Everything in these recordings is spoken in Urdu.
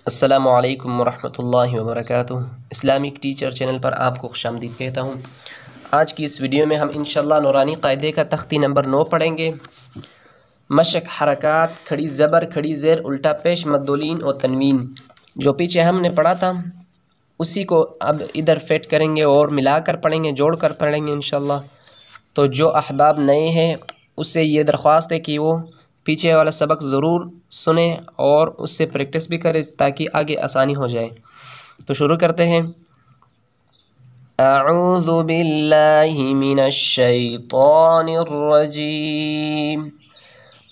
السلام علیکم ورحمۃ اللہ وبرکاتہ۔ اسلامک ٹیچر چینل پر آپ کو خوشامدید کہتا ہوں۔ آج کی اس ویڈیو میں ہم انشاءاللہ نورانی قاعدے کا تختی نمبر 9 پڑھیں گے۔ مشق حرکات، کھڑی زبر، کھڑی زیر، الٹا پیش، مدولین اور تنوین، جو پیچھے ہم نے پڑھا تھا اسی کو اب ادھر فٹ کریں گے اور ملا کر پڑھیں گے، جوڑ کر پڑھیں گے انشاءاللہ۔ تو جو احباب نئے ہیں اس سے یہ درخواست ہے کہ وہ پیچھے والا سبق ضرور سنیں اور اس سے پریکٹس بھی کریں تاکہ آگے آسانی ہو جائے۔ تو شروع کرتے ہیں۔ اعوذ باللہ من الشیطان الرجیم،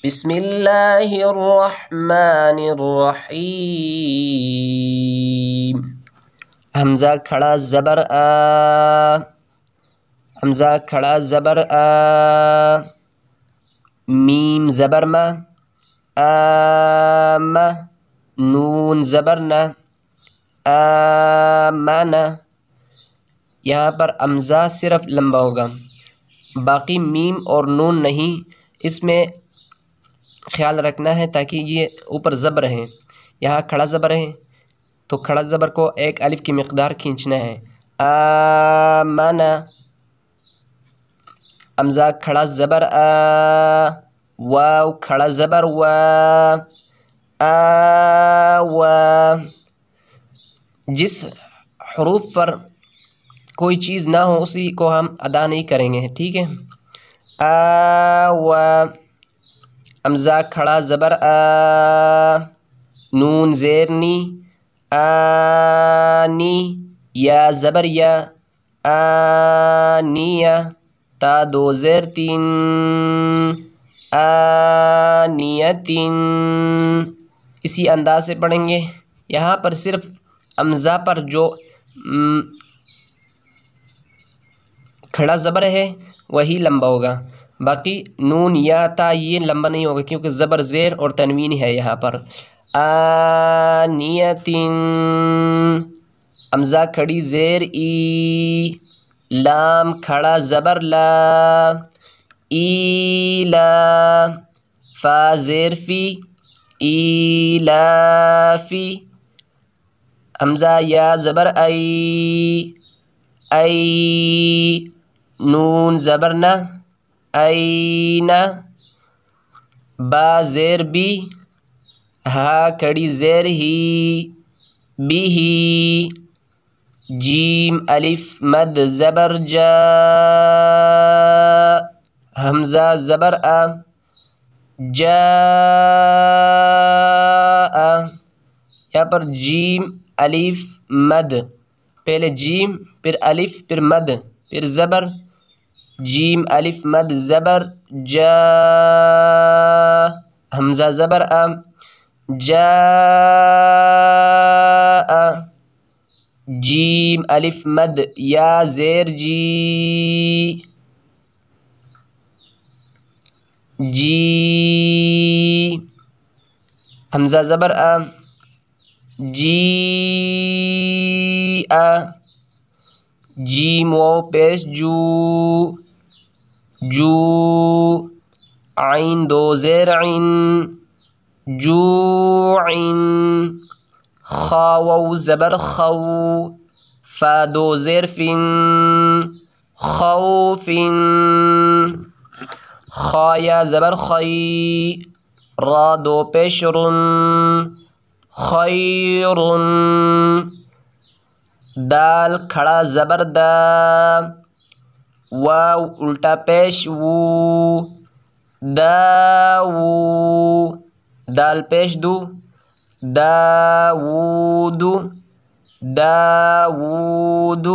بسم اللہ الرحمن الرحیم۔ حمزہ کھڑا زبر آ، حمزہ کھڑا زبر آ، میم زبر ما، آم، نون زبر نا، آمنا۔ یہاں پر حمزہ صرف لمبا ہوگا، باقی میم اور نون نہیں، اس میں خیال رکھنا ہے تاکہ یہ اوپر زبر ہیں، یہاں کھڑا زبر ہے تو کھڑا زبر کو ایک الف کی مقدار کھینچنا ہے۔ آمنا، حمزہ کھڑا زبر آ، واو کھڑا زبر وا، آوا۔ جس حروف پر کوئی چیز نہ ہو اسی کو ہم ادا نہیں کریں گے، ٹھیک ہے۔ آوا، حمزہ کھڑا زبر آ، نون زیر نی، آنی، یا زبر یا، آنیہ، تا دو زیر تین، آنیتین۔ اسی انداز سے پڑھیں گے۔ یہاں پر صرف حمزہ پر جو کھڑا زبر ہے وہی لمبا ہوگا، باقی نون یا تا یہ لمبا نہیں ہوگا کیونکہ زبر زیر اور تنوین ہے یہاں پر۔ آنیتین، حمزہ کھڑی زیر ای، لام کھڑا زبر لا، ایلا، فا زیر فی، ایلافی، حمزہ یا زبر ای، ای، نون زبر نہ، اینا، با زیر بی، ہا کھڑی زیر ہی، بیہی، جیم الف مد زبر جا، حمزہ زبر آ، جا، یہاں پر جیم الف مد، پہلے جیم پھر الف پھر مد پھر زبر، جیم الف مد زبر جا، حمزہ زبر آ، جا، جیم الف مد یا زیر جی، جی، حمزہ زبر آ، جی آ، جیم واو پیش جو، جو، عین دو زیر عین، جوعین، خا واو زبر خو، فا دو زیر فن، خوفن، خا یا زبر خی، را دو پیش رن، خیرن، دال کھڑا زبر دا، واو الٹا پیش وو، داوو، دال پیش دو، داوود، داوود،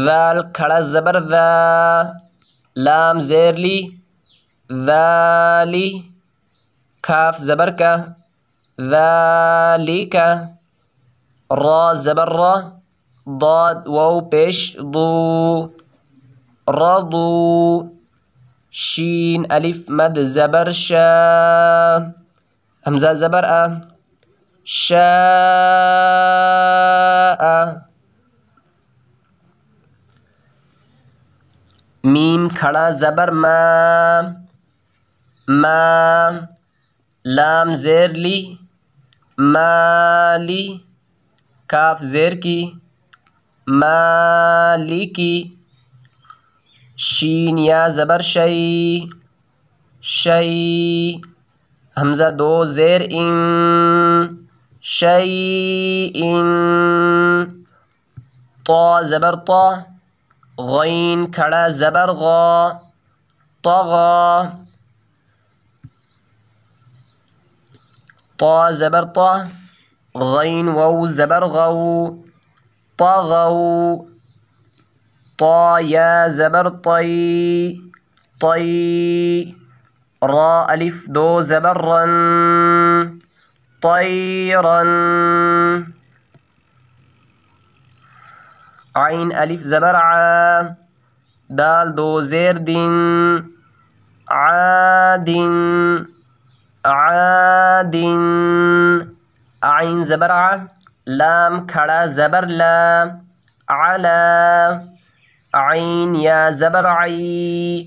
ذال کھڑا زبر ذا، لام زیر لی، ذالی، کاف زبر کا، ذالک، را زبر را، ضاد واو پیش ضو، رضو، شین الف مد زبر شا، حمزہ زبر آ، شاء، میم کھڑا زبر ما، ما، لام زیر لی، مالی کاف زیر کی مالکی شین یا زبر شی شی حمزہ دو زیر ان شیئن طا زبر طا غین کھڑا زبر غا طغا طا زبر طا غین واو زبر غو طغوا طا یا زبر طی طی را الف دو زبر رن طیرا عین الف زبر ع دال دو زیر دن عادن عادن عین زبر ع لام کھڑا زبر لا علا عین یا زبر عی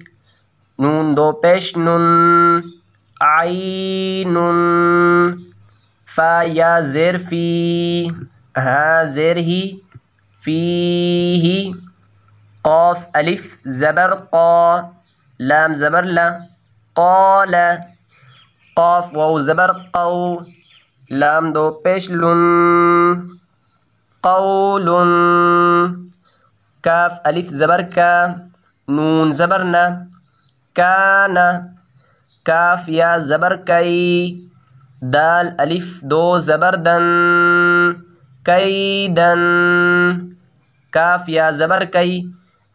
نون دو پیش نن عین فا یا زیر فی ہا زیر ہی فیہ قاف الف زبر قا لام زبر لا قال قاف واو زبر قو لام دو پیش لن قول کاف الف زبر کا نون زبر نا کان کاف یا زبر کئی دال الف دو زبر دن کیدن کاف یا زبر کئی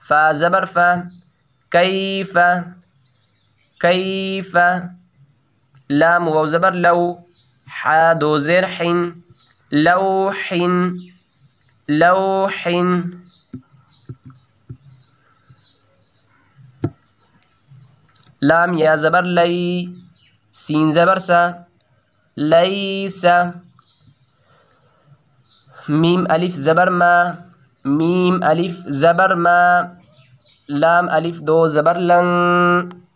فا زبر فا کیف کیف لام واو زبر لو حا دو زیر حن لوح لوح لام یا زبر لئی سین زبر سا لیس میم الف زبر ما میم الف زبر ما لام الف دو زبر لن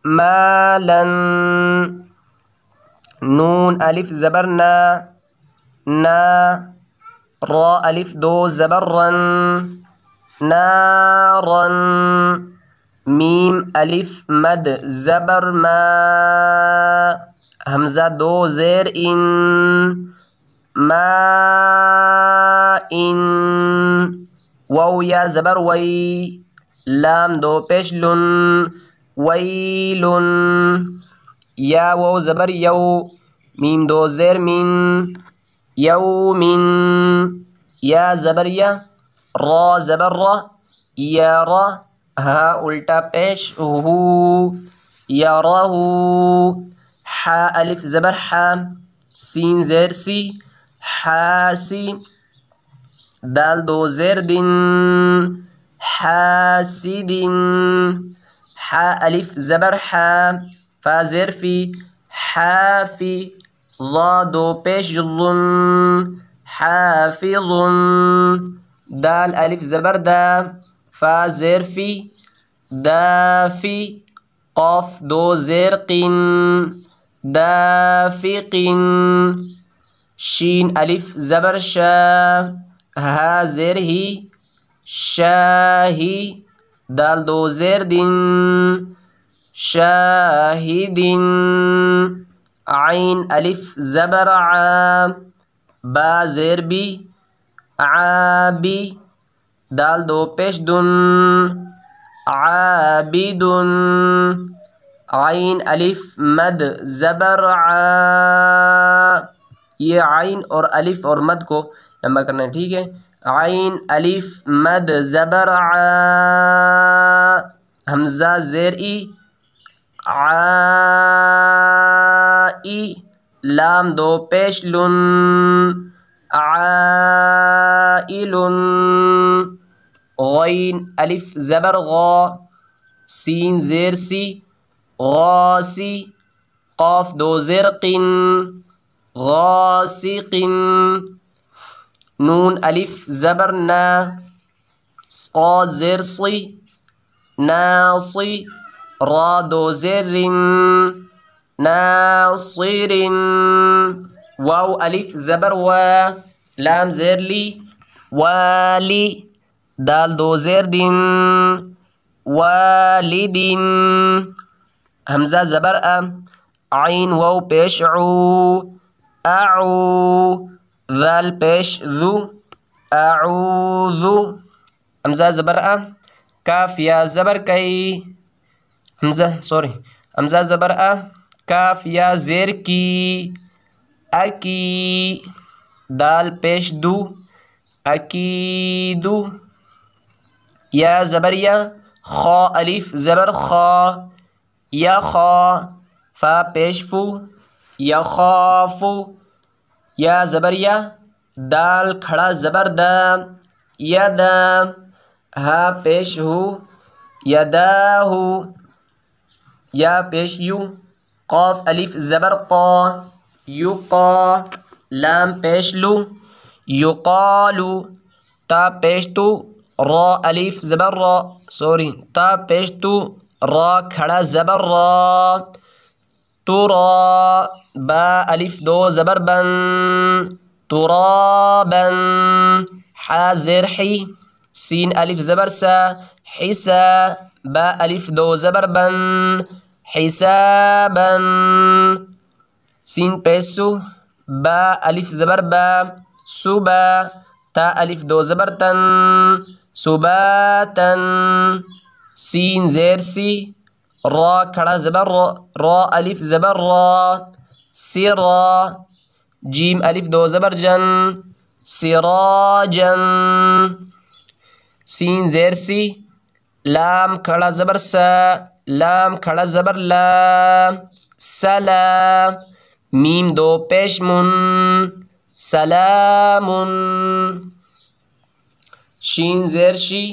مالن نون الف زبر نا نا را الف دو زبر رن نارن میم الف مد زبر ما حمزہ دو زیر ان ما ان واو یا زبر وی لام دو پیش لن ویلن یا واو زبر یو میم دو زیر من یومن یا زبر یا را زبر را یا را ہا الٹا پیش ہو یراہ حا الف زبر حا سین زیر سی حاسی دال دو زیر دن حاسدن حا الف زبر حا فا زیر فی حافی ضا دو پیش ظن حافظ دال الف زبر دا فا زیر فی دافی قاف دو زیر قن دافق شین الف زبر شا ہا زیر ہی شاہی دال دو زیر دن شاہدن عین الف زبر ع با زیر بی عابی دال دو پیش دن عابدن عین الف مد زبر ع یہ عین اور الف اور مد کو لمبا کرنا ہے ٹھیک ہے عین الف مد زبر ع حمزہ زیر ای عائی لام دو پیش لن عائل غین الف زبر غا سین زیر سی غاسی قاف دو زیر قن غاسق نون الف زبر نا صاد زیر صی ناصی را دو زیر ناصر واو الف زبر و، لام زیر لی، والی، دال دو زیر دن، والدین، حمزہ زبر ا، عین واو پیش عو، اعو، ذال پیش ذو، اعوذو، حمزہ زبر ا، کاف یا زبر کئی، حمزہ زبر ا، کاف یا زیر کی، اکی، دال پیش دو، اکیدو، یا زبر یا، خا الف زبر خا، یا خا، فا پیش فو، یا خافو، یا زبر یا، دال کھڑا زبر دا، یا دا، ہا پیش ہو، یداہو، یا پیش یو، قاف الف زبر قا، یقا، لام پیش لو، یقالو، تا پیش تو، را الف زبر را، تا پیش تو، را کھڑا زبر را، ترا، با الف دو زبر بن، ترابن، حا زیر حی، سین الف زبر سا، حسا، با الف دو زبر بن، حسابا، سین پیسو، با الف زبر با، صبا، تا الف دو زبر تن، صباتن، سین زیر سی، را کھڑا زبر را، را الف زبر را، سرا، جیم الف دو زبر جن، سراجن، سین زیر سی، لام کھڑا زبر سا، لام کھڑا زبر لا، سلا، میم دو پیش من، سلام، شین زیر شی،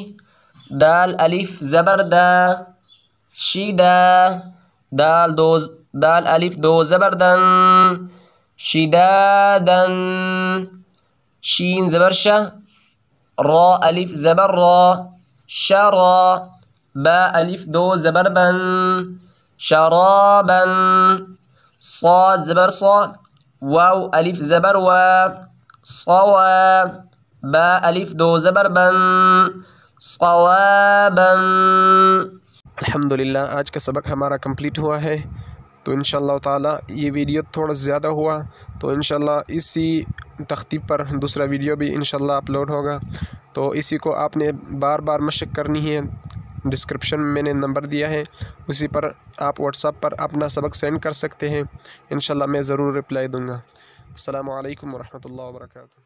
دال الف زبر دا، شیدا، دال الف دو زبر دن، شدادن، شین زبر شا، را الف زبر را، شرا، با الف دو زبر بن، شرابن، صاد زبر صا، واو الف زبر و، صوا، با الف دو زبر بن، صوابن۔ الحمدللہ آج کا سبق ہمارا کمپلیٹ ہوا ہے، تو انشاءاللہ تعالی یہ ویڈیو تھوڑا زیادہ ہوا تو انشاءاللہ اسی تختیب پر دوسرا ویڈیو بھی انشاءاللہ اپلوڈ ہوگا، تو اسی کو آپ نے بار بار مشق کرنی ہے۔ ڈسکرپشن میں میں نے نمبر دیا ہے، اسی پر آپ واٹس ایپ پر اپنا سبق سینڈ کر سکتے ہیں، انشاءاللہ میں ضرور رپلائی دوں گا۔ السلام علیکم ورحمۃ اللہ وبرکاتہ۔